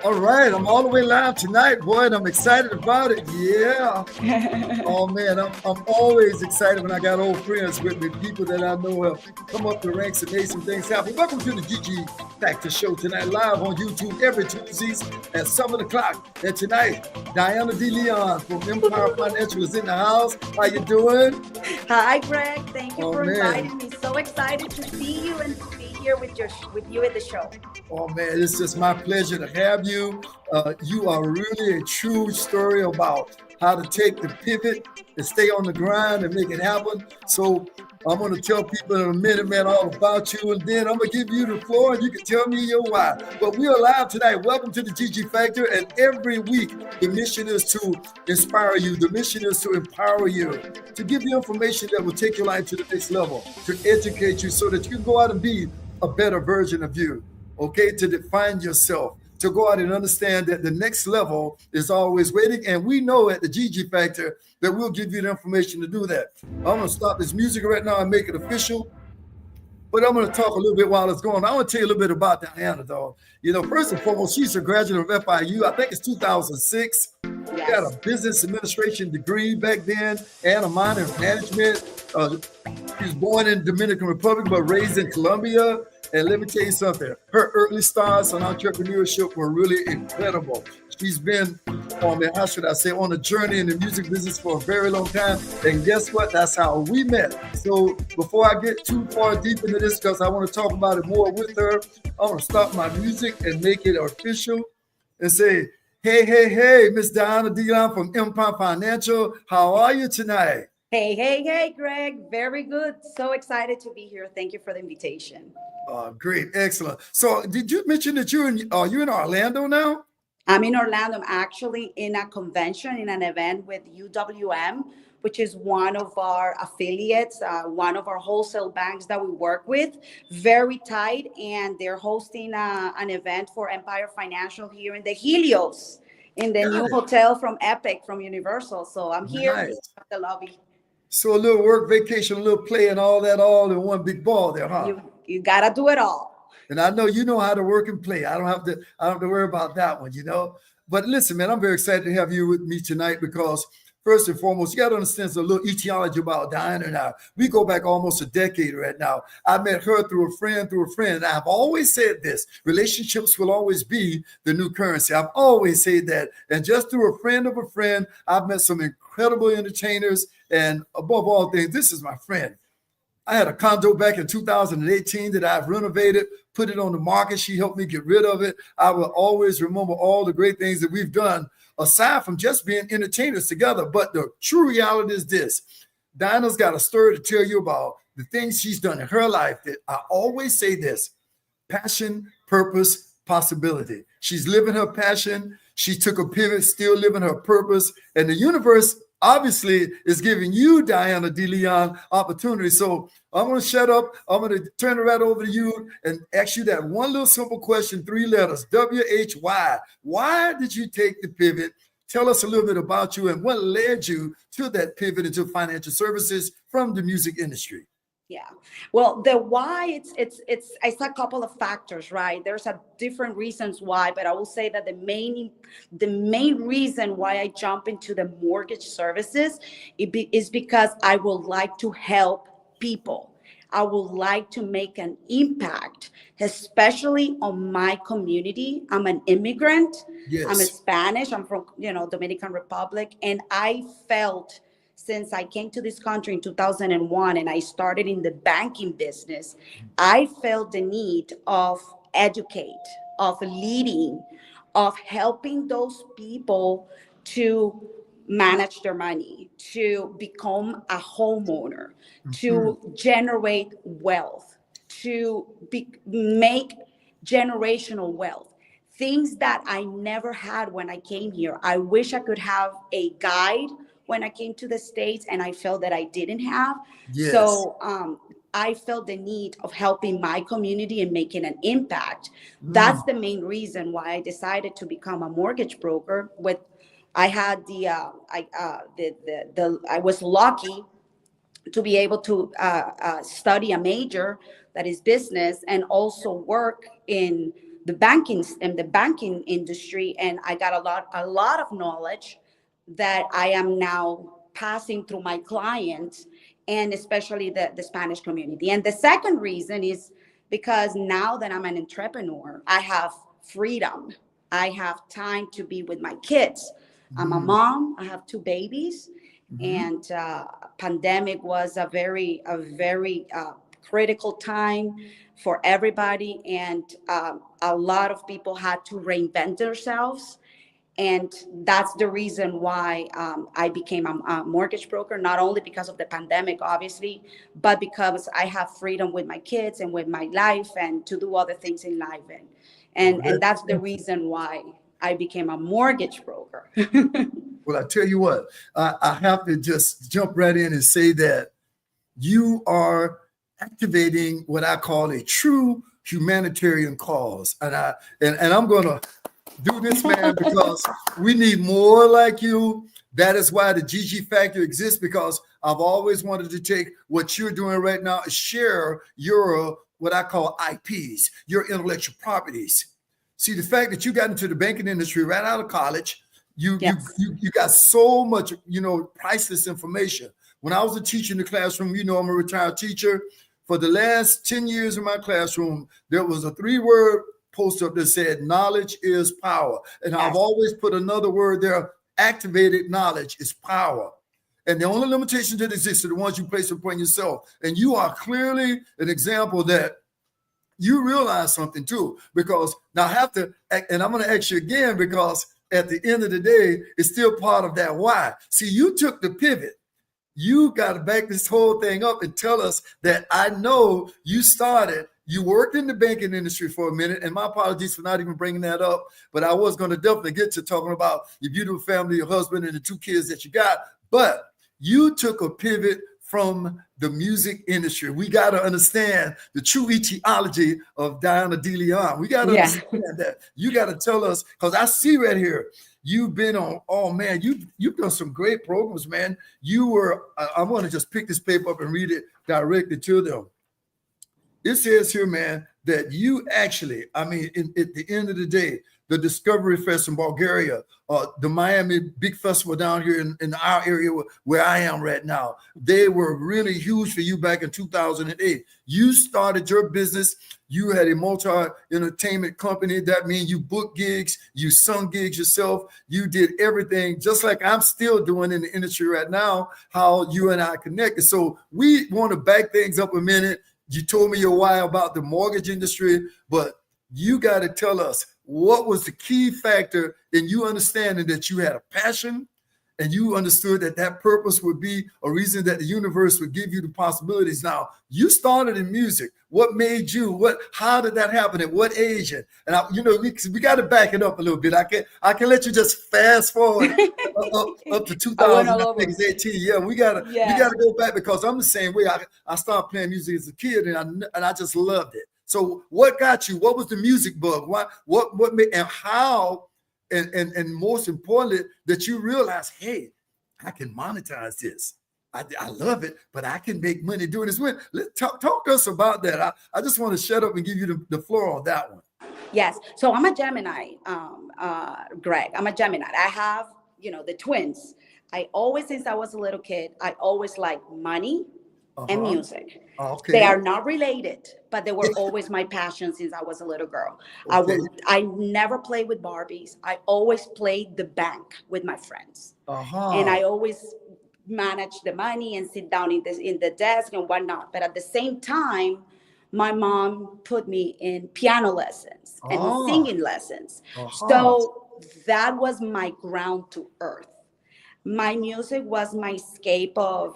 All right, I'm all the way live tonight, boy, and I'm excited about it. Yeah. Oh man, I'm always excited when I got old friends with me, people that I know have come up the ranks and made some things happen. Welcome to the GG Factor Show tonight, live on YouTube every Tuesdays at 7 o'clock. And tonight, Diana DeLeon from Empire Financial is in the house. How you doing? Hi, Greg. Thank you Oh for man. inviting me. So excited to see you and to be here with you at the show. Oh man, it's just my pleasure to have you. You are really a true story about how to take the pivot and stay on the grind and make it happen. So I'm going to tell people in a minute, man, all about you, and then I'm going to give you the floor, and you can tell me your why. But we are live tonight. Welcome to the GG Factor, and every week the mission is to inspire you. The mission is to empower you, to give you information that will take your life to the next level, to educate you so that you can go out and be a better version of you. Okay, to define yourself, to go out and understand that the next level is always waiting. And we know at the GG Factor that we'll give you the information to do that. I'm going to stop this music right now and make it official. But I'm going to talk a little bit while it's going. I want to tell you a little bit about Diana, though. You know, first and foremost, she's a graduate of FIU. I think it's 2006. She had Yes. a business administration degree back then and a minor in management. She was born in Dominican Republic but raised in Colombia. And let me tell you something, her early starts on entrepreneurship were really incredible. She's been on how should I say, on a journey in the music business for a very long time. And guess what? That's how we met. So before I get too far deep into this, because I want to talk about it more with her, I want to stop my music and make it official and say, hey, Miss Diana Dion from Empire Financial. How are you tonight? Hey, Greg. Very good. So excited to be here. Thank you for the invitation. Great, excellent. So, did you mention that are you in Orlando now? I'm in Orlando. I'm actually in a convention, in an event with UWM, which is one of our affiliates, one of our wholesale banks that we work with, very tight. And they're hosting an event for Empire Financial here in the Helios, in the Got new it. hotel from Epic, from Universal. So I'm here in Nice. the lobby. So a little work, vacation, a little play, and all that, all in one big ball there, huh? You gotta do it all. And I know you know how to work and play. I don't have to worry about that one, you know. But listen, man, I'm very excited to have you with me tonight because first and foremost, you got to understand a little etiology about Diana and I. We go back almost a decade right now. I met her through a friend, And I've always said this: relationships will always be the new currency. I've always said that. And just through a friend of a friend, I've met some incredible entertainers. And above all things, this is my friend. I had a condo back in 2018 that I've renovated, put it on the market. She helped me get rid of it. I will always remember all the great things that we've done, aside from just being entertainers together. But the true reality is this: Dinah's got a story to tell you about the things she's done in her life that I always say this: passion, purpose, possibility. She's living her passion. She took a pivot, still living her purpose. And the universe obviously is giving you, Diana DeLeon, opportunity. So I'm going to shut up. I'm going to turn it right over to you and ask you that one little simple question, 3 letters, WHY. Why did you take the pivot? Tell us a little bit about you and what led you to that pivot into financial services from the music industry. Yeah. Well, the why, it's a couple of factors, right? There's a different reasons why, but I will say that the main reason why I jump into the mortgage services is because I would like to help people. I would like to make an impact, especially on my community. I'm an immigrant. I'm a Yes. Spanish. I'm from, Dominican Republic, and I felt since I came to this country in 2001 and I started in the banking business, I felt the need of educate, of leading, of helping those people to manage their money, to become a homeowner, Mhm. to generate wealth, to make generational wealth. Things that I never had when I came here. I wish I could have a guide when I came to the States, and I felt that I didn't have. Yes. So I felt the need of helping my community and making an impact. That's Mm. the main reason why I decided to become a mortgage broker. I had I was lucky to be able to study a major that is business and also work in the banking industry, and I got a lot of knowledge that I am now passing through my clients, and especially the Spanish community. And the second reason is because now that I'm an entrepreneur, I have freedom. I have time to be with my kids. I'm a mom. I have two babies, and pandemic was a very critical time for everybody, and a lot of people had to reinvent themselves. And that's the reason why I became a mortgage broker, not only because of the pandemic, obviously, but because I have freedom with my kids and with my life and to do other things in life. And that's the reason why I became a mortgage broker. Well, I tell you what, I have to just jump right in and say that you are activating what I call a true humanitarian cause. And I'm going to do this, man, because we need more like you. That is why the GG Factor exists, because I've always wanted to take what you're doing right now, share your, what I call IPs, your intellectual properties. See, the fact that you got into the banking industry right out of college, you got so much, priceless information. When I was a teacher in the classroom, I'm a retired teacher. For the last 10 years in my classroom, there was a 3-word post up that said, knowledge is power. And I've always put another word there, activated knowledge is power. And the only limitations that exist are the ones you place upon yourself. And you are clearly an example that you realize something too, because now I have to, and I'm going to ask you again, because at the end of the day, it's still part of that why. See, you took the pivot. You got to back this whole thing up and tell us that I know you worked in the banking industry for a minute, and my apologies for not even bringing that up, but I was going to definitely get to talking about your beautiful family, your husband, and the 2 kids that you got. But you took a pivot from the music industry. We got to understand the true etiology of Diana DeLeon. We got to understand that. You got to tell us, because I see right here, you've been on, oh man, you've done some great programs, man. I want to just pick this paper up and read it directly to them. It says here, man, that you actually, at the end of the day, the Discovery Fest in Bulgaria, the Miami Big Festival down here in our area where I am right now, they were really huge for you back in 2008. You started your business. You had a multi-entertainment company. That means you booked gigs, you sung gigs yourself. You did everything just like I'm still doing in the industry right now, how you and I connected. So we want to back things up a minute. You told me your why about the mortgage industry, but you got to tell us what was the key factor in you understanding that you had a passion and you understood that purpose would be a reason that the universe would give you the possibilities. Now, you started in music. What made you? How did that happen? At what age? And we got to back it up a little bit. I can let you just fast forward up to 2018. Yeah, we gotta go back, because I'm the same way. I started playing music as a kid, and I just loved it. So what got you? What was the music bug? What made, and how? And most importantly, that you realize, hey, I can monetize this. I love it, but I can make money doing this. Talk to us about that. I just want to shut up and give you the floor on that one. Yes. So I'm a Gemini, Greg. I'm a Gemini. I have, the twins. Since I was a little kid, I always liked money and music. Okay. They are not related, but they were always my passion since I was a little girl. Okay. I never played with Barbies. I always played the bank with my friends. And I always managed the money and sit down in the desk and whatnot. But at the same time, my mom put me in piano lessons and singing lessons. So that was my ground to earth. My music was my escape of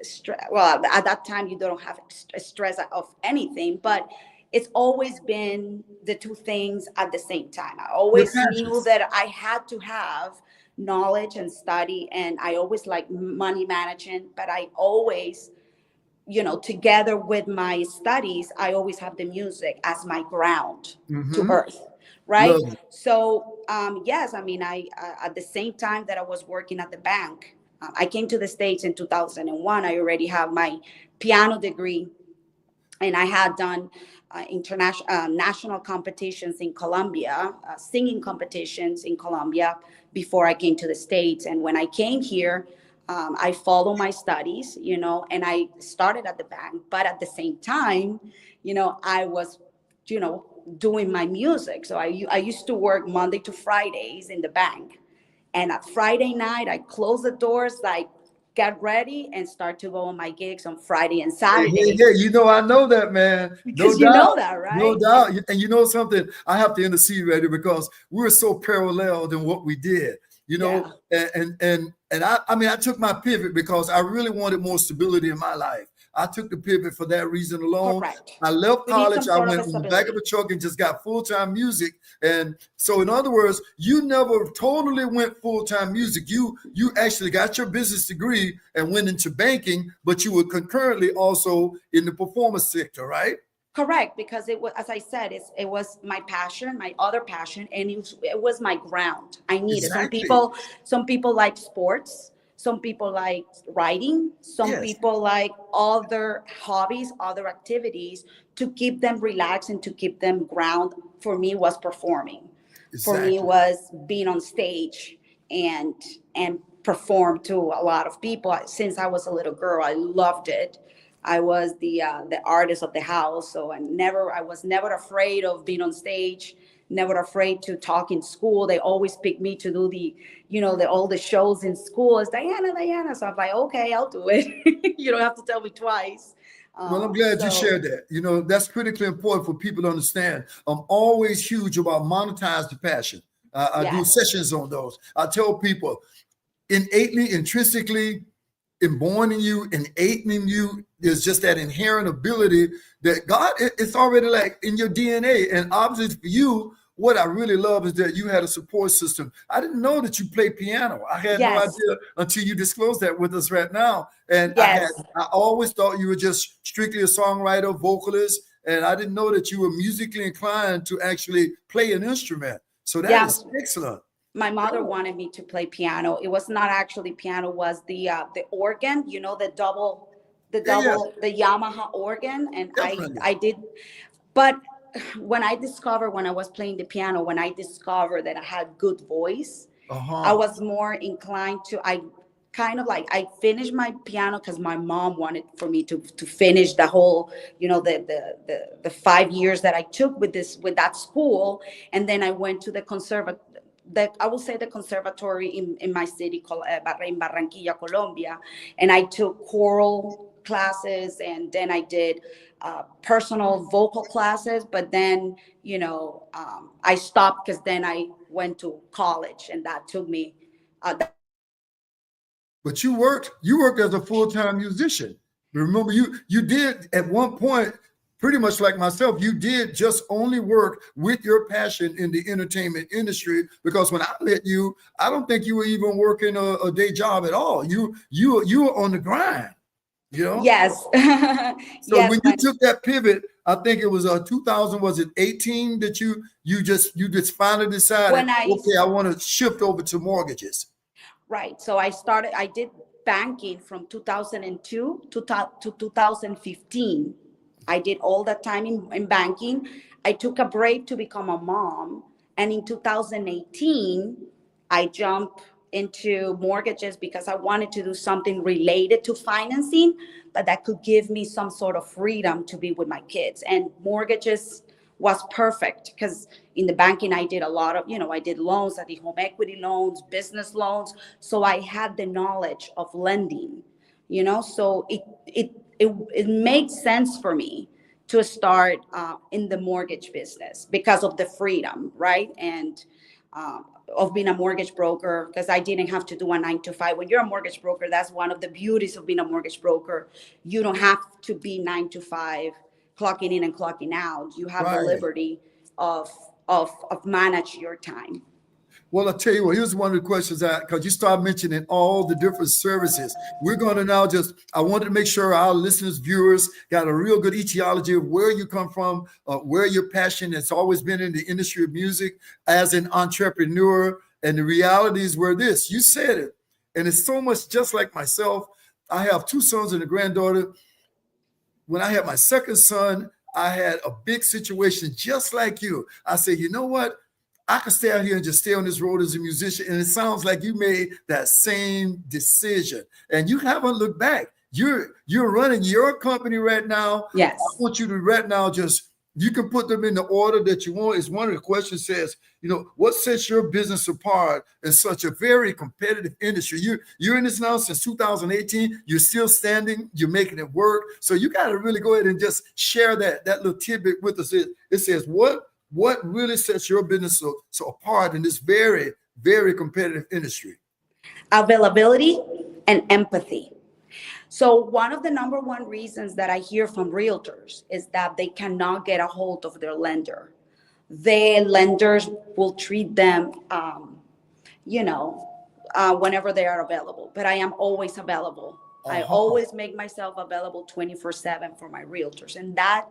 stress. Well, at that time you don't have stress of anything, but it's always been the two things at the same time. I always knew that I had to have knowledge and study, and I always like money management, but I always, together with my studies, I always have the music as my ground to earth. Right. So, yes, I at the same time that I was working at the bank, I came to the States in 2001. I already have my piano degree. and I had done international national competitions in Colombia, singing competitions in Colombia before I came to the States. And when I came here, I followed my studies, and I started at the bank. But at the same time, I was, doing my music. So I used to work Monday to Fridays in the bank. And at Friday night, I close the doors, like get ready and start to go on my gigs on Friday and Saturday. I know that, man. No Because you know doubt. that, right? No doubt. And you know something? I have to intercede right here because we're so paralleled in what we did. Yeah. And I mean, I took my pivot because I really wanted more stability in my life. I took the pivot for that reason alone. Correct. I left We need college. some I sort of went a in the back of stability. a truck and just got full-time music. And so, in other words, you never totally went full-time music. You actually got your business degree and went into banking, but you were concurrently also in the performance sector, right? Correct, because it was, as I said, it was my passion, my other passion, and it was my ground. I needed Exactly. some people like sports, some people like writing, some Yes. people like other hobbies, other activities to keep them relaxed and to keep them ground. For me, was performing. For me, Exactly. was being on stage and and perform to a lot of people. Since I was a little girl, I loved it. I was the artist of the house, so I was never afraid of being on stage, never afraid to talk in school. They always picked me to do all the shows in school. It's Diana, Diana. So I'm like, okay, I'll do it. You don't have to tell me twice. Well, I'm glad you So shared that. That's critically important for people to understand. I'm always huge about monetize the passion. I do yes, sessions on those. I tell people innately, intrinsically, inborn in you, innate in you, there's just that inherent ability that God, it's already like in your DNA. And obviously for you, what I really love is that you had a support system. I didn't know that you played piano. I had no yes, idea until you disclosed that with us right now. And yes, I always thought you were just strictly a songwriter, vocalist, and I didn't know that you were musically inclined to actually play an instrument. So that yeah. is excellent. My mother wanted me to play piano. It was not actually piano; was the organ? The Yeah, yeah, double, the Yamaha organ, and I definitely. I did. But when I was playing the piano, when I discovered that I had good voice, I Uh-huh. was more inclined to. I kind of like I finished my piano because my mom wanted for me to finish the whole, the 5 years that I took with that school, and then I went to the conservatory. I will say the conservatory in my city called in Barranquilla, Colombia, and I took choral classes, and then I did personal vocal classes. But then, I stopped because then I went to college, and that took me. But you worked as a full-time musician. Remember, you did at one point, pretty much like myself, you did just only work with your passion in the entertainment industry. Because when I met you, I don't think you were even working a day job at all. You were on the grind, you know. Yes. So Yes, when you took that pivot, I think it was 2000, was it 18 that you just finally decided, when I okay, I want to shift over to mortgages. right. So I did banking from 2002 to 2015. I did all that time in banking. I took a break to become a mom. And in 2018, I jumped into mortgages because I wanted to do something related to financing, but that could give me some sort of freedom to be with my kids. And mortgages was perfect because in the banking I did a lot of, I did loans, I did home equity loans, business loans. So I had the knowledge of lending, so it made sense for me to start in the mortgage business because of the freedom, right? And of being a mortgage broker, because I didn't have to do a 9 to 5. When you're a mortgage broker, that's one of the beauties of being a mortgage broker. You don't have to be 9 to 5, clocking in and clocking out. You have the Right. liberty of manage your time. Well, I'll tell you what, here's one of the questions because you start mentioning all the different services. We're going to now I wanted to make sure our listeners, viewers got a real good etiology of where you come from, where your passion has always been in the industry of music as an entrepreneur. And the realities were this, you said it. And it's so much just like myself. I have 2 sons and a granddaughter. when I had my second son, I had a big situation just like you. I said, you know what? I could stay out here and just stay on this road as a musician. And it sounds like you made that same decision and you haven't looked back. You're running your company right now. Yes. I want you to right now just, you can put them in the order that you want. It's one of the questions says, you know, what sets your business apart in such a very competitive industry? You're in this now since 2018. You're still standing. You're making it work. So you got to really go ahead and just share that little tidbit with us. It says, what really sets your business so apart in this very, very competitive industry? Availability and empathy. So one of the number one reasons that I hear from realtors is that they cannot get a hold of their lender. Their lenders will treat them, whenever they are available. But I am always available. I always make myself available 24/7 for my realtors. And that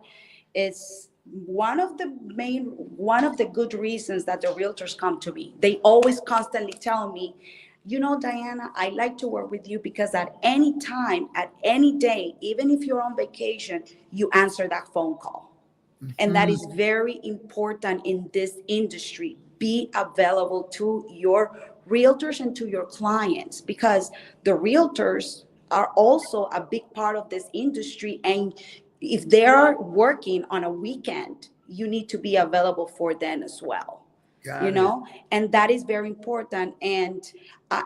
is one of the good reasons that the realtors come to me. They always constantly tell me, you know, Diana, I like to work with you because at any time, at any day, even if you're on vacation, you answer that phone call. Mm-hmm. And that is very important in this industry. Be available to your realtors and to your clients, because the realtors are also a big part of this industry. And if they're working on a weekend, you need to be available for them as well. And that is very important. And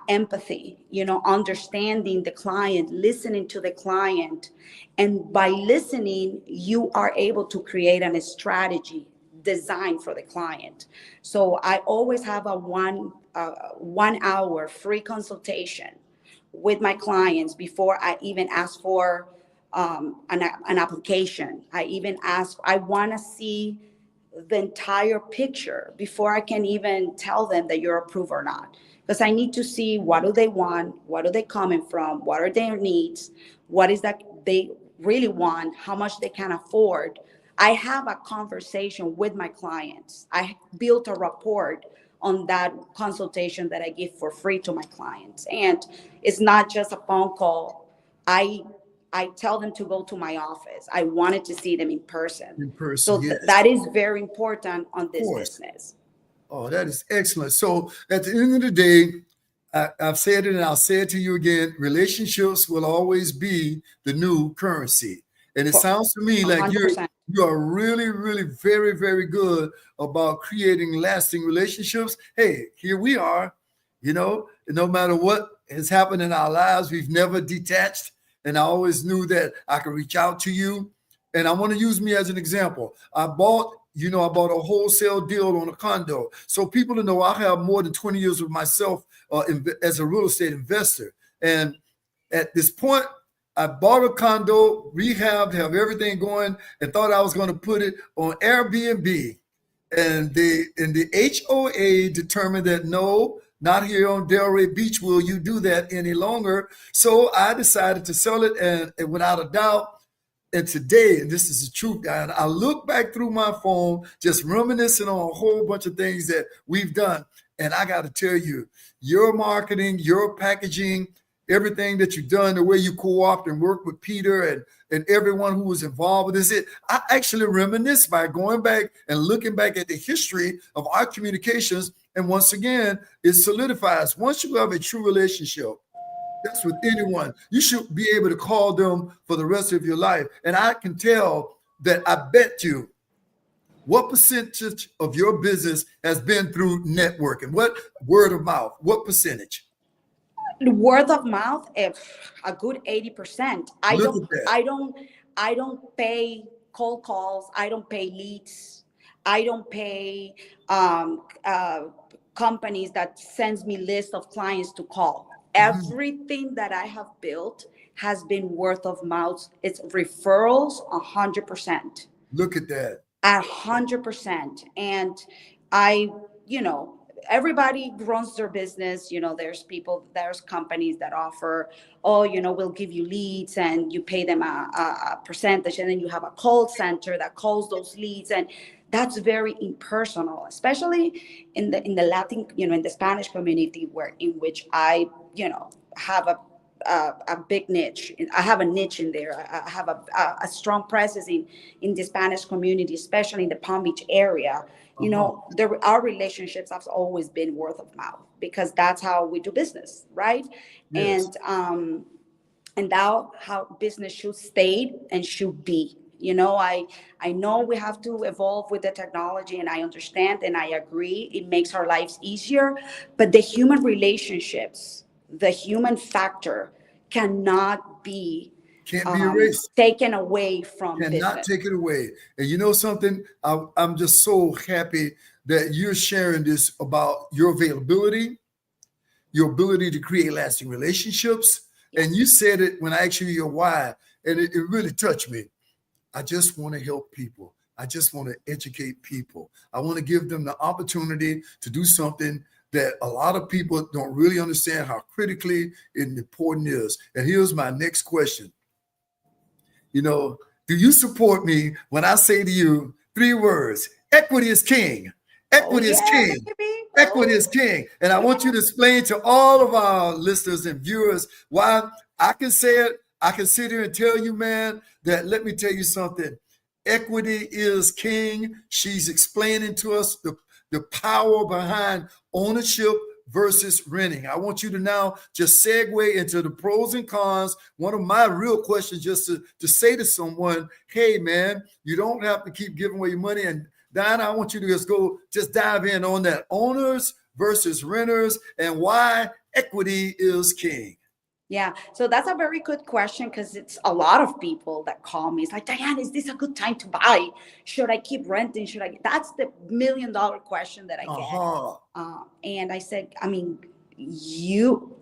empathy, understanding the client, listening to the client. And by listening, you are able to create a strategy designed for the client. So I always have a 1 hour free consultation with my clients before I even ask for an application. I want to see the entire picture before I can even tell them that you're approved or not. Because I need to see, what do they want? What are they coming from? What are their needs? What is that they really want? How much they can afford? I have a conversation with my clients. I built a rapport on that consultation that I give for free to my clients. And it's not just a phone call. I tell them to go to my office. I wanted to see them in person. So yes. That is very important on this business. Oh, that is excellent. So at the end of the day, I've said it and I'll say it to you again, relationships will always be the new currency. And it sounds to me like 100%. you are really, really very, very good about creating lasting relationships. Hey, here we are, no matter what has happened in our lives, we've never detached. And I always knew that I could reach out to you. And I want to use me as an example. I bought a wholesale deal on a condo. So people to know I have more than 20 years of myself as a real estate investor. And at this point, I bought a condo, rehabbed, have everything going, and thought I was going to put it on Airbnb. And the HOA determined that no, not here on Delray Beach will you do that any longer. So I decided to sell it, and without a doubt, and today, and this is the truth, guys, I look back through my phone, just reminiscing on a whole bunch of things that we've done. And I got to tell you, your marketing, your packaging, everything that you've done, the way you co-opt and work with Peter and everyone who was involved with this, I actually reminisce by going back and looking back at the history of our communications. And once again, it solidifies. Once you have a true relationship, that's with anyone, you should be able to call them for the rest of your life. And I can tell that I bet you what percentage of your business has been through networking? What word of mouth? What percentage? Word of mouth, a good 80%. I don't pay cold calls. I don't pay leads. I don't pay companies that sends me lists of clients to call. Everything that I have built has been word of mouth. It's referrals 100%. Look at that. 100%. And everybody runs their business. There's companies that offer, we'll give you leads and you pay them a percentage. And then you have a call center that calls those leads. And that's very impersonal, especially in the Latin, in the Spanish community in which I, have a big niche. I have a niche in there. I have a strong presence in the Spanish community, especially in the Palm Beach area. You know, our relationships have always been word of mouth because that's how we do business, right? Yes. And that's how business should stay and should be. You know, I know we have to evolve with the technology, and I understand and I agree. It makes our lives easier, but the human relationships, the human factor, cannot be Can't be erased. taken away from Cannot business. take it away. And you know something? I'm just so happy that you're sharing this about your availability, your ability to create lasting relationships. And you said it when I asked you your why, and it really touched me. I just want to help people. I just want to educate people. I want to give them the opportunity to do something that a lot of people don't really understand how critically important it is. And here's my next question. You know, do you support me when I say to you 3 words? Equity is king. Equity is king. Baby. Equity is king. And I want you to explain to all of our listeners and viewers why I can say it. I can sit here and tell you, man, that let me tell you something. Equity is king. She's explaining to us the power behind ownership versus renting. I want you to now just segue into the pros and cons. One of my real questions, just to say to someone, hey, man, you don't have to keep giving away your money. And Diana, I want you to just dive in on that. Owners versus renters and why equity is king. Yeah, so that's a very good question because it's a lot of people that call me. It's like, Diane, is this a good time to buy? Should I keep renting? That's the $1 million question that I get. And I said, I mean, you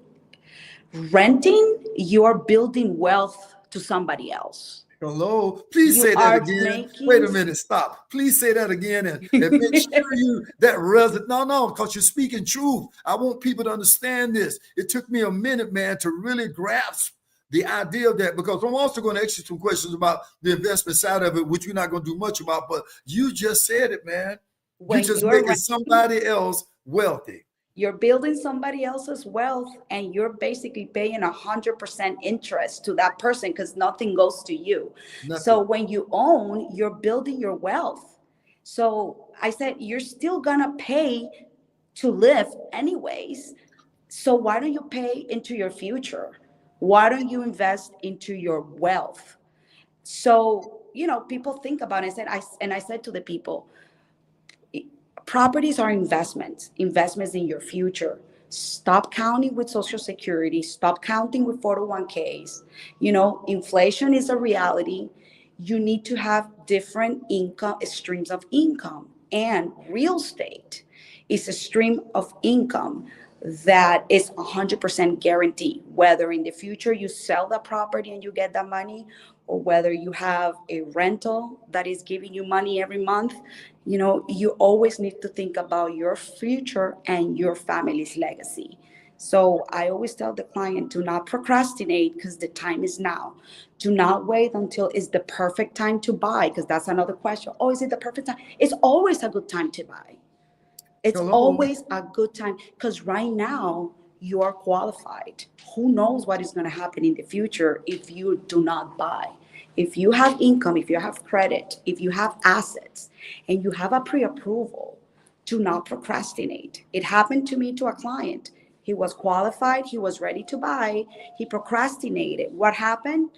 renting, you are building wealth to somebody else. Hello, please say that again. Wait a minute, stop. Please say that again and make sure that resonates. No, because you're speaking truth. I want people to understand this. It took me a minute, man, to really grasp the idea of that, because I'm also going to ask you some questions about the investment side of it, which we're not going to do much about, but you just said it, man. You're just making somebody else wealthy. You're building somebody else's wealth, and you're basically paying 100% interest to that person because nothing goes to you. Nothing. So when you own, you're building your wealth. So I said, you're still gonna pay to live anyways. So why don't you pay into your future? Why don't you invest into your wealth? So, you know, people think about it. I said to the people, properties are investments in your future. Stop counting with Social Security. Stop counting with 401ks. You know, inflation is a reality. You need to have different income streams of income. And real estate is a stream of income that is 100% guaranteed, whether in the future you sell the property and you get that money, or whether you have a rental that is giving you money every month. You know, you always need to think about your future and your family's legacy. So I always tell the client, do not procrastinate because the time is now. Do not wait until it's the perfect time to buy, because that's another question. Oh, is it the perfect time? It's always a good time to buy. It's always a good time because right now you are qualified. Who knows what is going to happen in the future if you do not buy? If you have income, if you have credit, if you have assets, and you have a pre-approval, do not procrastinate. It happened to me, to a client. He was qualified. He was ready to buy. He procrastinated. What happened?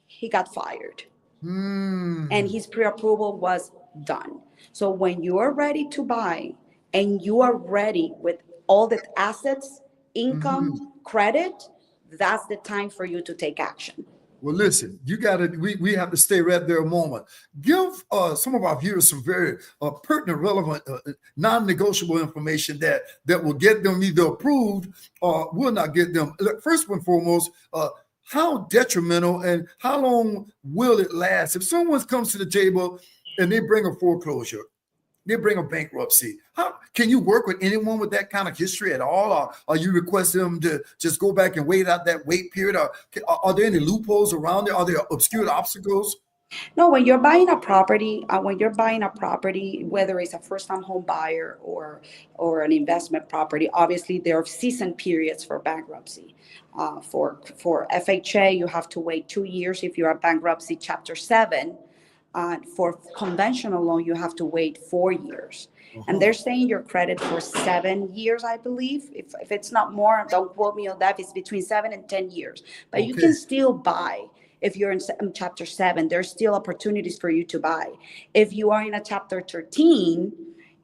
He got fired. And his pre-approval was done. So when you are ready to buy and you are ready with all the assets, income, credit, that's the time for you to take action. Well, listen, we have to stay right there a moment. Give some of our viewers some very pertinent, relevant, non-negotiable information that will get them either approved or will not get them. First and foremost, how detrimental and how long will it last? If someone comes to the table and they bring a foreclosure, they bring a bankruptcy, how can you work with anyone with that kind of history at all? Or you request them to just go back and wait out that wait period? Or are there any loopholes around there? Are there obscure obstacles? No, when you're buying a property, whether it's a first-time home buyer or an investment property, obviously there are season periods for bankruptcy. For FHA, you have to wait 2 years if you're a bankruptcy Chapter 7. For conventional loan, you have to wait 4 years. And they're saying your credit for 7 years, I believe. If it's not more, don't quote me on that. It's between 7 and 10 years. But you Okay. can still buy. If you're in Chapter 7, there's still opportunities for you to buy. If you are in a Chapter 13,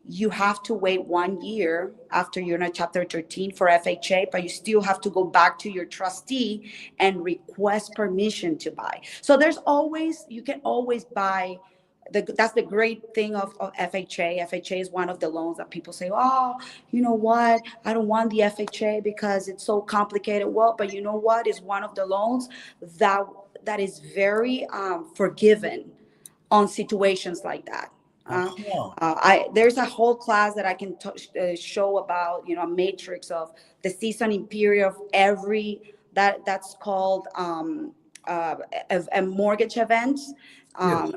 you have to wait 1 year after you're in a Chapter 13 for FHA, but you still have to go back to your trustee and request permission to buy. So you can always buy. That's the great thing of FHA. FHA is one of the loans that people say, oh, you know what? I don't want the FHA because it's so complicated. Well, but you know what? It's one of the loans that is very forgiving on situations like that. There's a whole class that I can show about, a matrix of the seasoning period of that's called a mortgage events.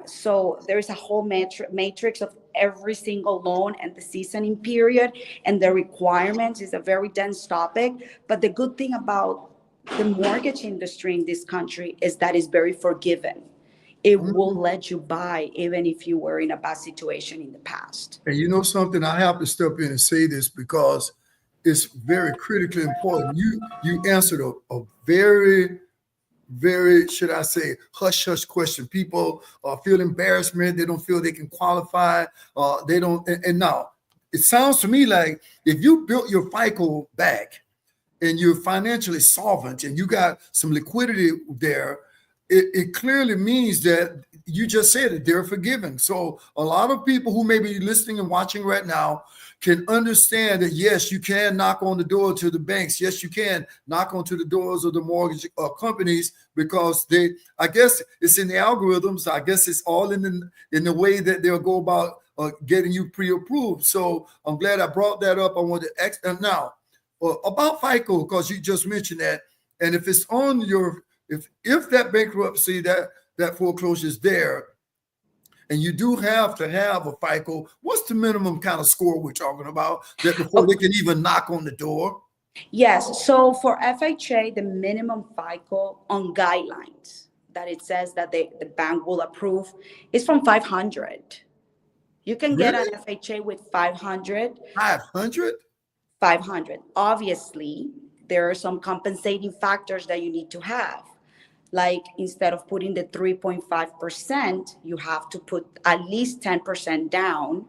So there's a whole matrix of every single loan and the seasoning period and the requirements. Is a very dense topic. But the good thing about the mortgage industry in this country is that it's very forgiving. It will let you buy even if you were in a bad situation in the past. And you know something, I have to step in and say this because it's very critically important. You answered a very, very, should I say, hush question. People feel embarrassment. They don't feel they can qualify. They don't. And now it sounds to me like if you built your FICO back and you're financially solvent and you got some liquidity there, it clearly means that you just said it, they're forgiving. So a lot of people who may be listening and watching right now can understand that, yes, you can knock on the door to the banks. Yes, you can knock onto the doors of the mortgage companies because I guess it's in the algorithms. I guess it's all in the way that they'll go about getting you pre-approved. So I'm glad I brought that up. I want to ask now about FICO, because you just mentioned that. And if it's on your if that bankruptcy, that foreclosure is there, and you do have to have a FICO, what's the minimum kind of score we're talking about that before they can even knock on the door? Yes. So for FHA, the minimum FICO on guidelines that it says that the bank will approve is from 500. You can get an FHA with 500. 500? 500. Obviously, there are some compensating factors that you need to have. Like instead of putting the 3.5%, you have to put at least 10% down.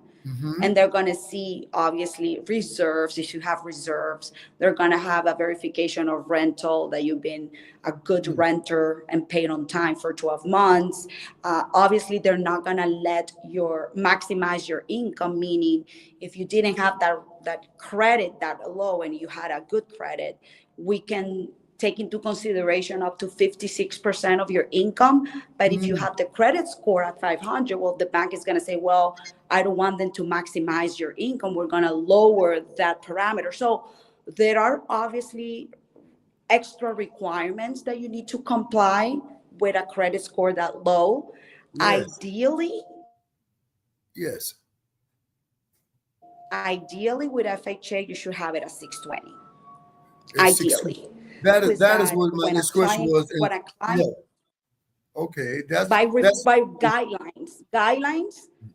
And they're going to see, obviously, reserves. If you have reserves, they're going to have a verification of rental, that you've been a good renter and paid on time for 12 months. Obviously, they're not going to let maximize your income, meaning if you didn't have that credit that low and you had a good credit, we can take into consideration up to 56% of your income. But if you have the credit score at 500, well, the bank is going to say, well, I don't want them to maximize your income. We're going to lower that parameter. So there are obviously extra requirements that you need to comply with a credit score that low. Yes. Ideally with FHA, you should have it at 620. It's Ideally. That is what my next question was. When a client, okay, by guidelines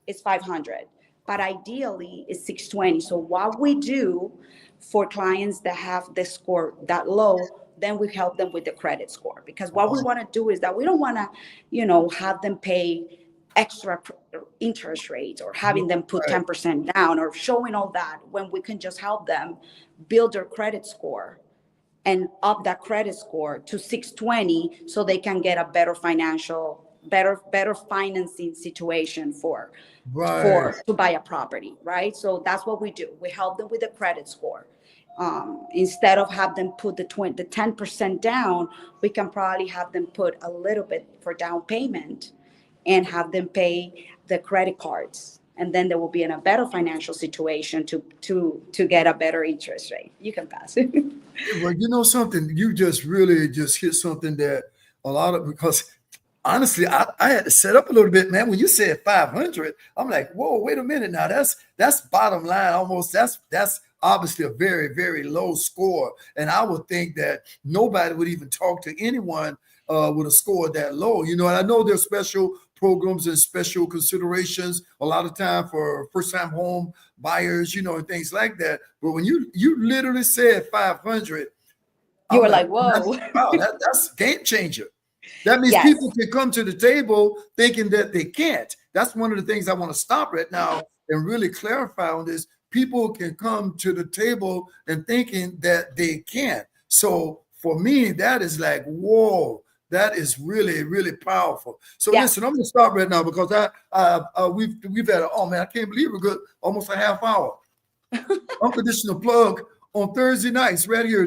is 500, but ideally it's 620. So what we do for clients that have the score that low, then we help them with the credit score, because what we want to do is that we don't want to, have them pay extra interest rates or having them put 10% down or showing all that, when we can just help them build their credit score and up that credit score to 620 so they can get a better financing situation to buy a property, right? So that's what we do. We help them with the credit score. Instead of have them put the 10% down, we can probably have them put a little bit for down payment and have them pay the credit cards. And then they will be in a better financial situation to get a better interest rate. You can pass it. Well, you know something, you just really just hit something that because honestly, I had to set up a little bit, man. When you said 500, I'm like, whoa, wait a minute now. That's bottom line almost. That's obviously a very, very low score. And I would think that nobody would even talk to anyone with a score that low. You know, and I know there's special programs and special considerations a lot of time for first-time home buyers, you know, and things like that. But when you literally said 500, You were I'm like, whoa. wow, that's a game changer. That means Yes. people can come to the table thinking that they can't. That's one of the things I want to stop right now and really clarify on this. People can come to the table and thinking that they can't. So for me, that is like, whoa, that is really, really powerful. So Yeah. listen, I'm gonna stop right now because we've had oh man, I can't believe we're good almost a half hour. Unconditional plug on Thursday nights right here.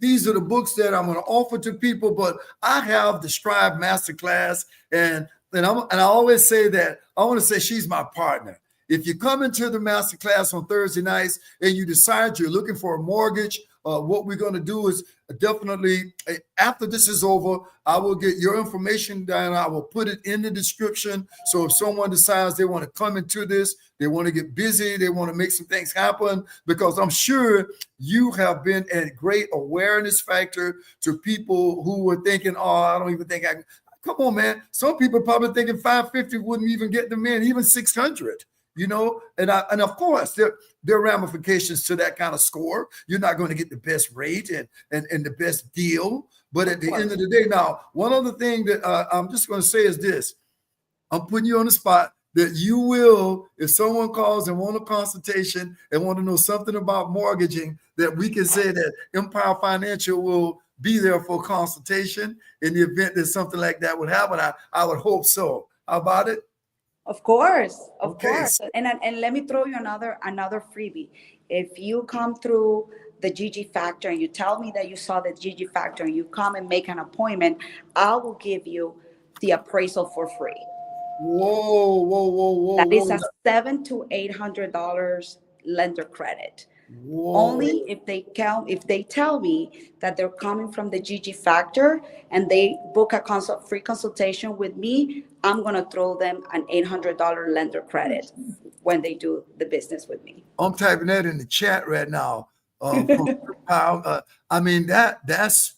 These are the books that I'm going to offer to people, but I have the Strive Masterclass, and I always say that I want to say she's my partner. If you come into the masterclass on Thursday nights and you decide you're looking for a mortgage, what we're going to do is definitely after this is over, I will get your information down. I will put it in the description. So if someone decides they want to come into this, they want to get busy, they want to make some things happen, because I'm sure you have been a great awareness factor to people who were thinking, oh, I don't even think I can. Come on, man. Some people probably thinking 550 wouldn't even get them in, even 600. You know, and of course there are ramifications to that kind of score. You're not going to get the best rate and the best deal. But at the end of the day, now one other thing that I'm just going to say is this: I'm putting you on the spot that you will, if someone calls and want a consultation and want to know something about mortgaging, that we can say that Empire Financial will be there for a consultation in the event that something like that would happen. I would hope so. How about it? Of course, of Okay. course. And let me throw you another freebie. If you come through the GG Factor and you tell me that you saw the GG Factor and you come and make an appointment, I will give you the appraisal for free. Whoa. That is a $700 to $800 lender credit. Whoa. Only if they tell me that they're coming from the GG Factor and they book a free consultation with me, I'm gonna throw them an $800 lender credit when they do the business with me. I'm typing that in the chat right now. I mean that's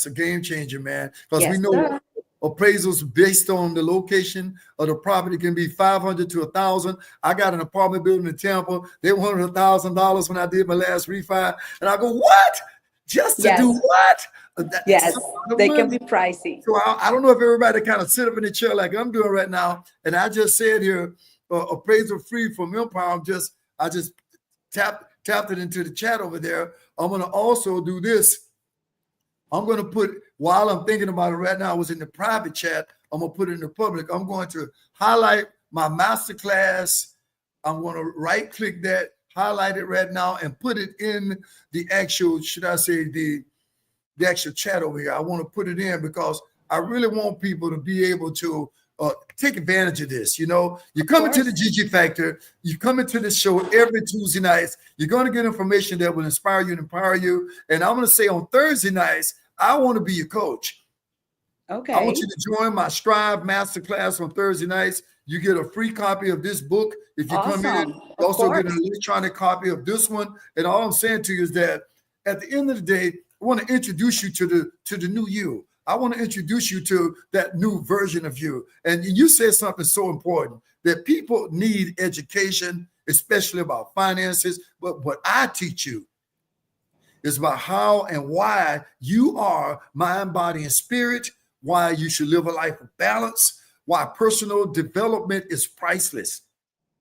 a game changer, man. Because Yes, we know sir. appraisals based on the location of the property can be 500 to 1,000. I got an apartment building in Tampa. They wanted $1,000 when I did my last refi, and I go, what? Just to do what? Yes, they can be pricey. So I don't know if everybody kind of sit up in the chair like I'm doing right now. And I just said here, appraisal free from Empire. I just tapped it into the chat over there. I'm going to also do this. I'm going to put, while I'm thinking about it right now, I was in the private chat. I'm going to put it in the public. I'm going to highlight my masterclass. I'm going to right click that, highlight it right now, and put it in the actual, should I say, the actual chat over here. I want to put it in because I really want people to be able to take advantage of this. You know, you come into the GG Factor, you come into the show every Tuesday nights. You're going to get information that will inspire you and empower you. And I'm going to say on Thursday nights, I want to be your coach. Okay. I want you to join my Strive Masterclass on Thursday nights. You get a free copy of this book if you come in. You also get an electronic copy of this one. And all I'm saying to you is that at the end of the day, I want to introduce you to the new you. I want to introduce you to that new version of you. And you said something so important, that people need education, especially about finances. But what I teach you is about how and why you are mind, body, and spirit, why you should live a life of balance, why personal development is priceless.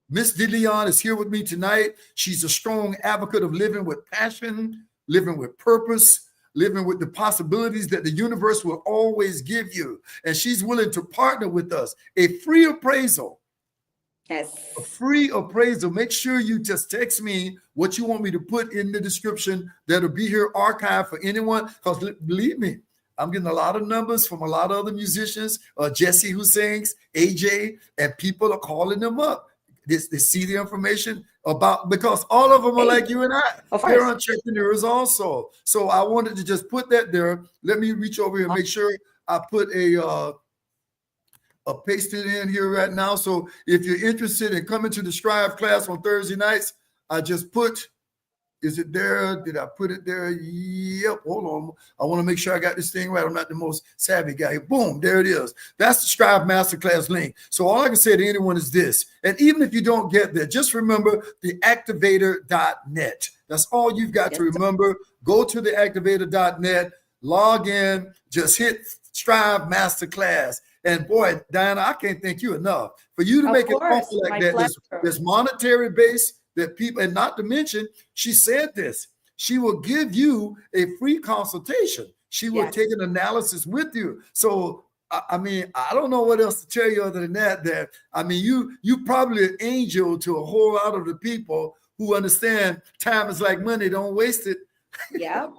Miss DeLeon is here with me tonight. She's a strong advocate of living with passion, living with purpose, living with the possibilities that the universe will always give you. And she's willing to partner with us. A free appraisal. Yes. A free appraisal. Make sure you just text me what you want me to put in the description. That'll be here archived for anyone. Because believe me, I'm getting a lot of numbers from a lot of other musicians, Jesse who sings, AJ, and people are calling them up. They see the information about, because all of them are like you and I. They're entrepreneurs also. So I wanted to just put that there. Let me reach over here and make sure I put a paste it in here right now. So if you're interested in coming to the Strive class on Thursday nights, I just put, is it there? Did I put it there? Yep. Hold on. I want to make sure I got this thing right. I'm not the most savvy guy. Boom. There it is. That's the Strive Masterclass link. So all I can say to anyone is this. And even if you don't get there, just remember the activator.net. That's all you've got to remember. Go to the activator.net, log in, just hit Strive Masterclass. And boy, Diana, I can't thank you enough for you to make it offer like that. There's monetary base that people, and not to mention, she said this, she will give you a free consultation. She will take an analysis with you. So, I mean, I don't know what else to tell you other than that, I mean, you probably an angel to a whole lot of the people who understand time is like money, don't waste it. Yeah.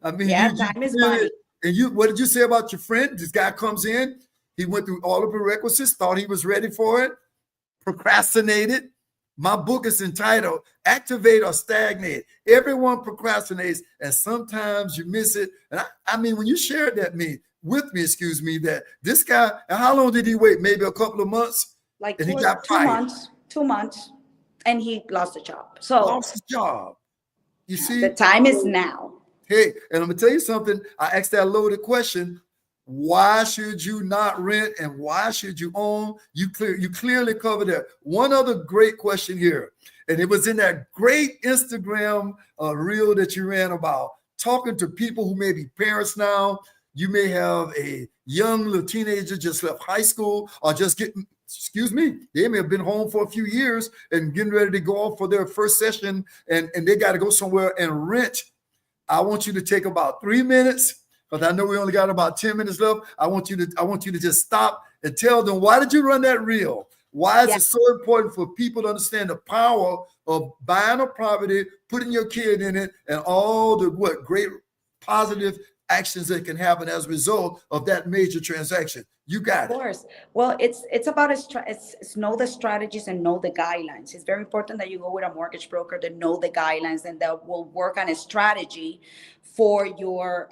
I mean, time is money. And what did you say about your friend? This guy comes in, he went through all the prerequisites, thought he was ready for it, procrastinated. My book is entitled Activate or Stagnate. Everyone procrastinates, and sometimes you miss it. And I mean, when you shared that with me, that this guy, and how long did he wait? Maybe a couple of months? Like and he got 2 months, and he lost the job. So lost his job. You see? The time is now. Hey, and I'm gonna tell you something. I asked that loaded question. Why should you not rent and why should you own? You clearly covered that. One other great question here, and it was in that great Instagram reel that you ran about talking to people who may be parents now. You may have a young little teenager just left high school or just getting, they may have been home for a few years and getting ready to go off for their first session and they got to go somewhere and rent. I want you to take about 3 minutes, because I know we only got about 10 minutes left. I want you to just stop and tell them, why did you run that reel? Why is it so important for people to understand the power of buying a property, putting your kid in it, and all the great positive actions that can happen as a result of that major transaction? You got it. Of course. Well, it's about it's know the strategies and know the guidelines. It's very important that you go with a mortgage broker that know the guidelines and that will work on a strategy for your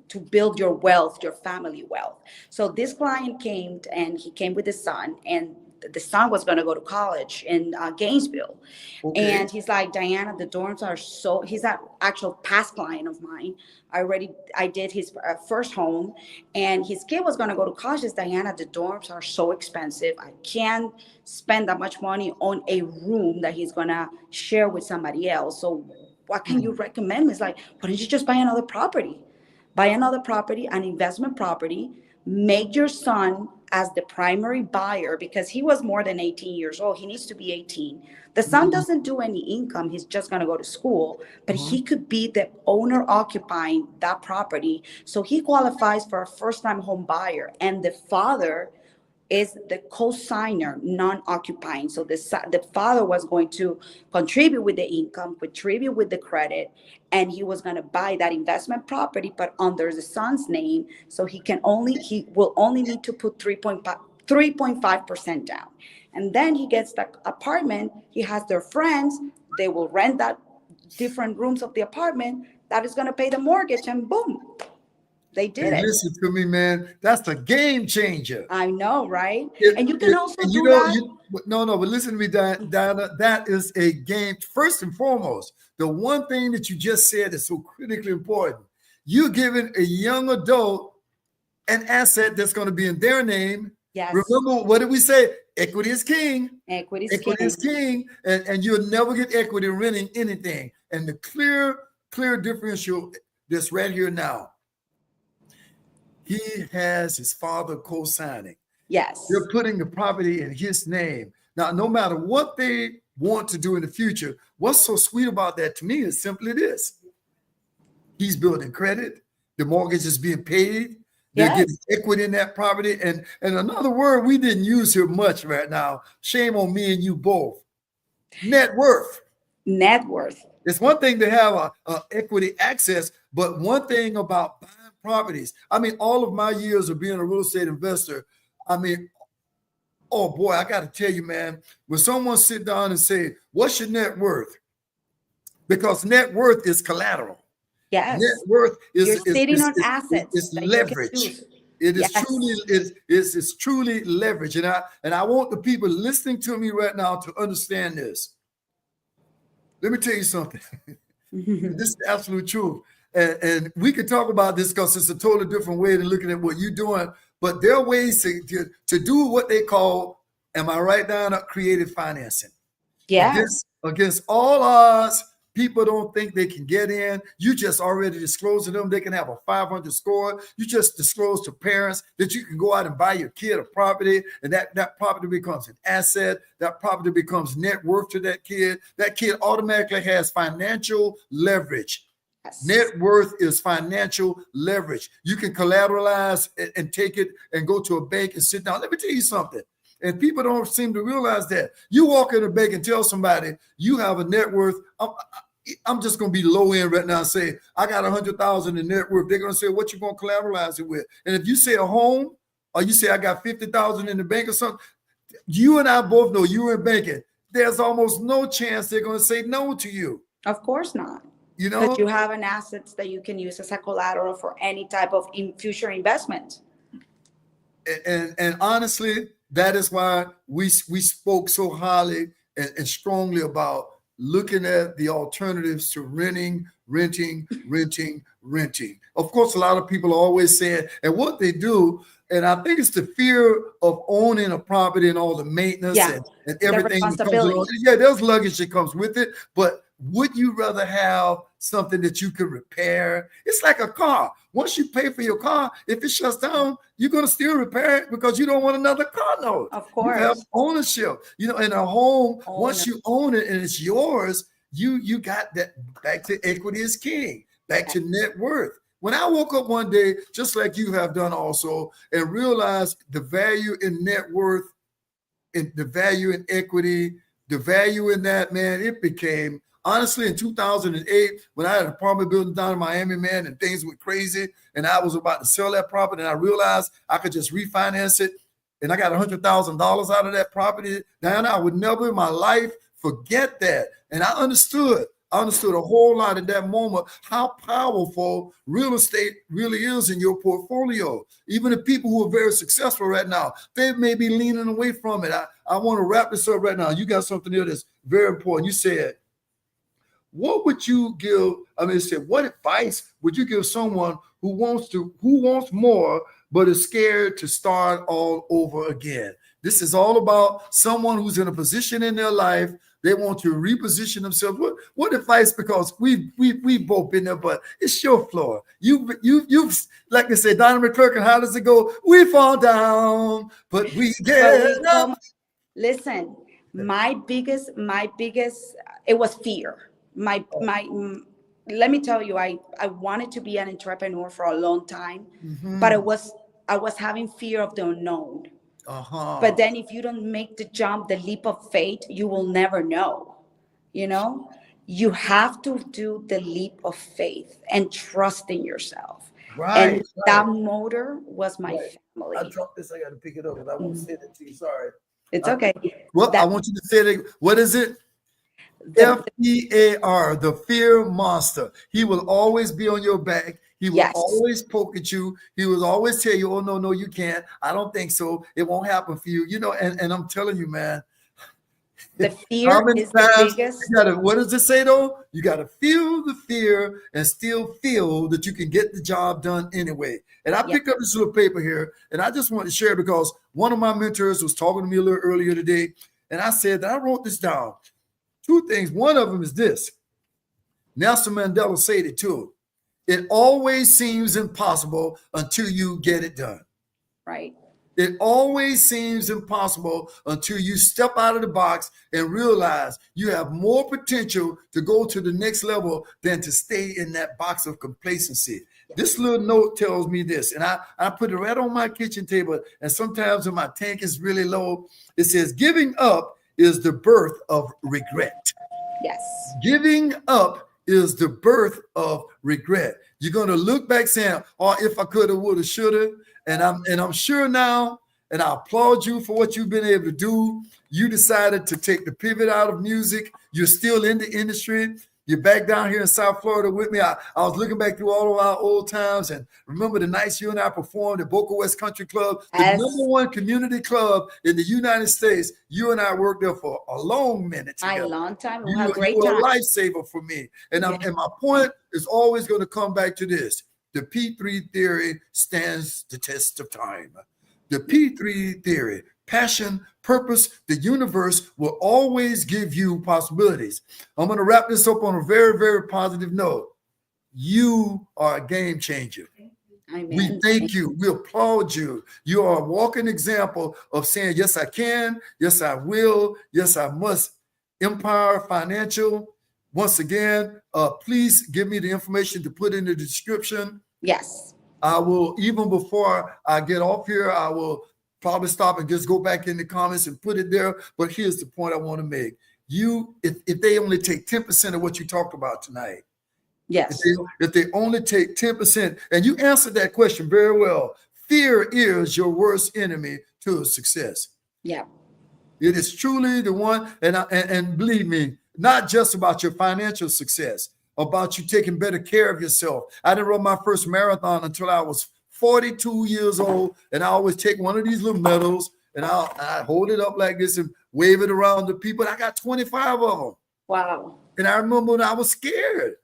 to build your wealth, your family wealth. So this client came and he came with his son, and the son was going to go to college in Gainesville. Okay. And he's like, Diana, the dorms are so, he's an actual past client of mine. I did his first home, and his kid was going to go to college. Says, Diana, the dorms are so expensive. I can't spend that much money on a room that he's going to share with somebody else. So what can you recommend? It's like, why don't you just buy another property? Buy another property, an investment property, make your son as the primary buyer, because he was more than 18 years old. He needs to be 18. The son doesn't do any income. He's just going to go to school, but he could be the owner occupying that property. So he qualifies for a first-time home buyer, and the father is the co-signer, non-occupying. So the father was going to contribute with the income, contribute with the credit, and he was going to buy that investment property, but under the son's name. So he will only need to put 3.5% down. And then he gets the apartment. He has their friends. They will rent that different rooms of the apartment. That is going to pay the mortgage, and boom. They did it. Listen to me, man. That's a game changer. I know, right? And you can also do that. But listen to me, Diana. That is a game. First and foremost, the one thing that you just said is so critically important. You're giving a young adult an asset that's going to be in their name. Yes. Remember, what did we say? Equity is king. Equity is king. And you'll never get equity renting anything. And the clear differential that's right here now. He has his father co-signing. Yes. They're putting the property in his name. Now, no matter what they want to do in the future, what's so sweet about that to me is simply this. He's building credit. The mortgage is being paid. They're getting equity in that property. And another word we didn't use here much right now. Shame on me and you both. Net worth. Net worth. It's one thing to have a equity access, but one thing about buying properties. I mean, all of my years of being a real estate investor, I mean, oh boy, I got to tell you, man, when someone sit down and say, what's your net worth? Because net worth is collateral. Yes. Net worth is sitting on assets. It's leverage. It is Yes. truly it's truly leverage, and I want the people listening to me right now to understand this. Let me tell you something. This is the absolute truth, and we can talk about this because it's a totally different way than looking at what you're doing. But there are ways to do what they call, am I right, down creative financing? Yes. Against all odds, people don't think they can get in. You just already disclosed to them they can have a 500 score. You just disclose to parents that you can go out and buy your kid a property, and that property becomes an asset. That property becomes net worth to that kid. That kid automatically has financial leverage. Yes. Net worth is financial leverage. You can collateralize and take it and go to a bank and sit down. Let me tell you something. And people don't seem to realize that. You walk in a bank and tell somebody you have a net worth. I'm just going to be low end right now and say, I got 100,000 in net worth. They're going to say, what you going to collateralize it with? And if you say a home, or you say I got 50,000 in the bank or something, you and I both know you're in banking. There's almost no chance they're going to say no to you. Of course not. You know, Because you have an assets that you can use as a collateral for any type of future investment. And honestly, that is why we spoke so highly and strongly about looking at the alternatives to renting. Of course, a lot of people are always saying, and what they do, and I think it's the fear of owning a property and all the maintenance and everything that comes along. Yeah, there's luggage that comes with it, but would you rather have something that you could repair? It's like a car. Once you pay for your car, if it shuts down, you're going to still repair it because you don't want another car note. Of course. You have ownership. You know, in a home, once you own it and it's yours, you got that. Back to equity is king, back to net worth. When I woke up one day, just like you have done also, and realized the value in net worth, and the value in equity, the value in that, man, it became, honestly, in 2008, when I had an apartment building down in Miami, man, and things went crazy, and I was about to sell that property, and I realized I could just refinance it, and I got $100,000 out of that property. Now I would never in my life forget that. And I understood a whole lot in that moment how powerful real estate really is in your portfolio. Even the people who are very successful right now, they may be leaning away from it. I want to wrap this up right now. You got something here that's very important. You said, what would you give? What advice would you give someone who wants more, but is scared to start all over again? This is all about someone who's in a position in their life. They want to reposition themselves. What advice? Because we both been there, but it's your floor. You've like they say, Donnie McClurkin, how does it go? We fall down, but we get up. Listen, my biggest, it was fear. Let me tell you, I wanted to be an entrepreneur for a long time, but I was having fear of the unknown. But then if you don't make the jump, the leap of faith, you will never know. You know, you have to do the leap of faith and trust in yourself. Right. And that motor was my family. I dropped this. I got to pick it up because I want to say that to you. Sorry. It's okay. Well, I want you to say it. What is it? FEAR, the fear monster. He will always be on your back. He will always poke at you. He will always tell you, oh, no, you can't. I don't think so. It won't happen for you. You know, and I'm telling you, man. The fear is the biggest. What does it say, though? You got to feel the fear and still feel that you can get the job done anyway. And I picked up this little paper here, and I just want to share because one of my mentors was talking to me a little earlier today, and I said that I wrote this down. Two things. One of them is this. Nelson Mandela said it too. It always seems impossible until you get it done. Right. It always seems impossible until you step out of the box and realize you have more potential to go to the next level than to stay in that box of complacency. This little note tells me this, and I put it right on my kitchen table, and sometimes when my tank is really low, it says, giving up is the birth of regret. Yes. Giving up is the birth of regret. You're going to look back saying, oh, if I could have, would have, should have. And I'm sure now, and I applaud you for what you've been able to do. You decided to take the pivot out of music. You're still in the industry. You're back down here in South Florida with me. I was looking back through all of our old times and remember the nights you and I performed at Boca West Country Club, the Yes. #1 community club in the United States. You and I worked there for a long minute together. A long time. We You had were great a time. lifesaver for me. And my point is always going to come back to this. The P3 theory stands the test of time. The P3 theory, passion, purpose, the universe will always give you possibilities. I'm going to wrap this up on a very, very positive note. You are a game changer. Amen. We thank you. We applaud you. You are a walking example of saying, yes, I can. Yes, I will. Yes, I must. Empire Financial. Once again, please give me the information to put in the description. Yes. I will, even before I get off here, I will probably stop and just go back in the comments and put it there. But here's the point I want to make. If they only take 10% of what you talked about tonight, Yes. if they only take 10%, and you answered that question very well, fear is your worst enemy to success. Yeah. It is truly the one, and believe me, not just about your financial success, about you taking better care of yourself. I didn't run my first marathon until I was 42 years old, and I always take one of these little medals and I hold it up like this and wave it around to people. I got 25 of them. Wow. And I remember when I was scared.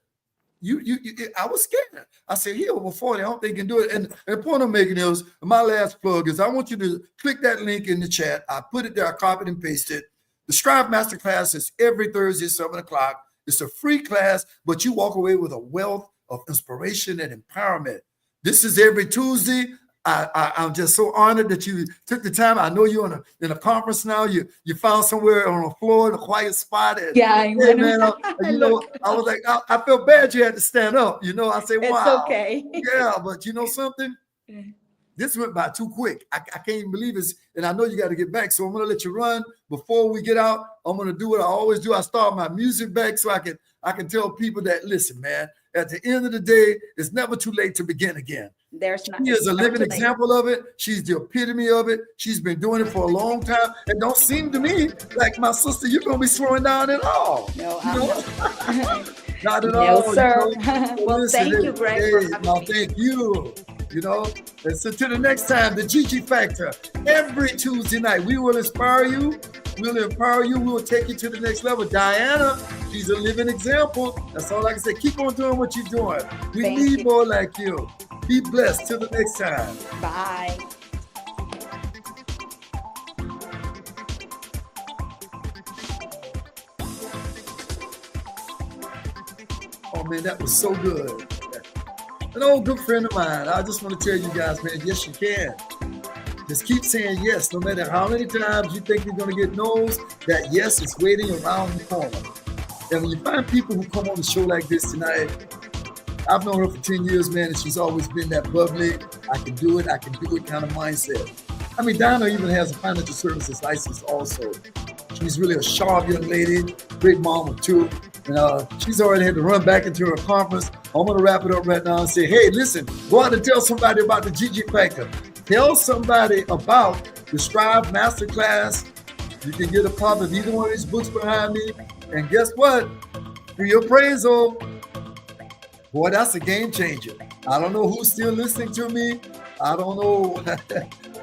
I was scared. I said, he over 40, I don't think he can do it. And the point I'm making is, my last plug is I want you to click that link in the chat. I put it there, I copied and pasted. The Strive Masterclass is every Thursday at 7 o'clock. It's a free class, but you walk away with a wealth of inspiration and empowerment. This is every Tuesday. I'm just so honored that you took the time. I know you're in a conference now. You found somewhere on the floor, in a quiet spot. And, Yeah, I went. man, I was like, I felt bad you had to stand up. I say, wow. It's okay. Yeah, but you know something? This went by too quick. I can't even believe it. And I know you got to get back. So I'm going to let you run. Before we get out, I'm going to do what I always do. I start my music back so I can tell people that, listen, man, at the end of the day, it's never too late to begin again. She is a living example of it. She's the epitome of it. She's been doing it for a long time. It don't seem to me like, my sister, you're going to be slowing down at all. No, Not at no, all. sir. Well, listen, thank you, Greg. Thank you. And so till the next time, the Gigi Factor, every Tuesday night, we will inspire you. We'll empower you. We'll take you to the next level. Diana, she's a living example. That's all I can say. Keep on doing what you're doing. We need more like you. Be blessed. Till the next time. Bye. Oh, man, that was so good. An old good friend of mine. I just want to tell you guys, man, yes, you can. Just keep saying yes, no matter how many times you think you're going to get no's, that yes is waiting around the corner. And when you find people who come on the show like this tonight, I've known her for 10 years, man, and she's always been that bubbly, I can do it kind of mindset. I mean, Donna even has a financial services license also. She's really a sharp young lady, great mom of two. And she's already had to run back into her conference. I'm going to wrap it up right now and say, hey, listen, go out and tell somebody about the Gigi Factor. Tell somebody about the Strive Masterclass. You can get a copy of either one of these books behind me. And guess what? For your appraisal, boy, that's a game changer. I don't know who's still listening to me. I don't know.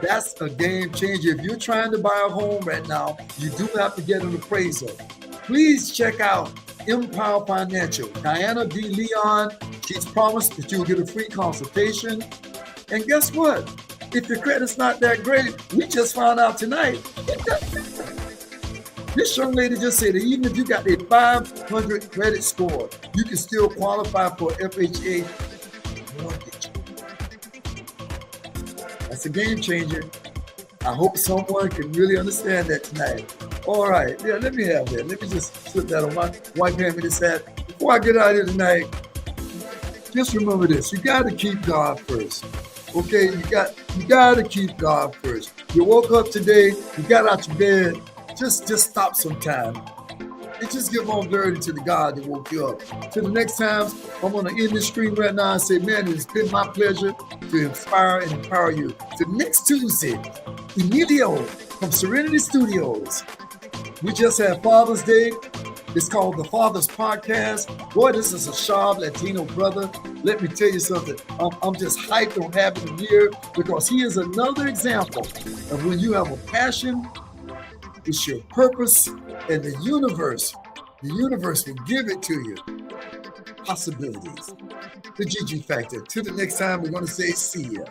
That's a game changer. If you're trying to buy a home right now, you do have to get an appraisal. Please check out Empower Financial. Diana D. Leon, she's promised that you'll get a free consultation. And guess what? If your credit's not that great, we just found out tonight, this young lady just said that even if you got a 500 credit score, you can still qualify for FHA mortgage. That's a game changer. I hope someone can really understand that tonight. All right, yeah, let me have that. Let me just slip that on my wife hand me this hat. Before I get out of here tonight, just remember this. You got to keep God first. Okay, you got to keep God first. You woke up today, you got out your bed, just stop sometime and just give all glory to the God that woke you up. Till the next time, I'm going to end this screen right now and say, man, it's been my pleasure to inspire and empower you. Till next Tuesday, Emilio from Serenity Studios. We just had Father's Day. It's called The Father's Podcast. Boy, this is a sharp Latino brother. Let me tell you something. I'm just hyped on having him here because he is another example of when you have a passion, it's your purpose, and the universe will give it to you. Possibilities. The Gigi Factor. Till the next time, we're going to say see ya.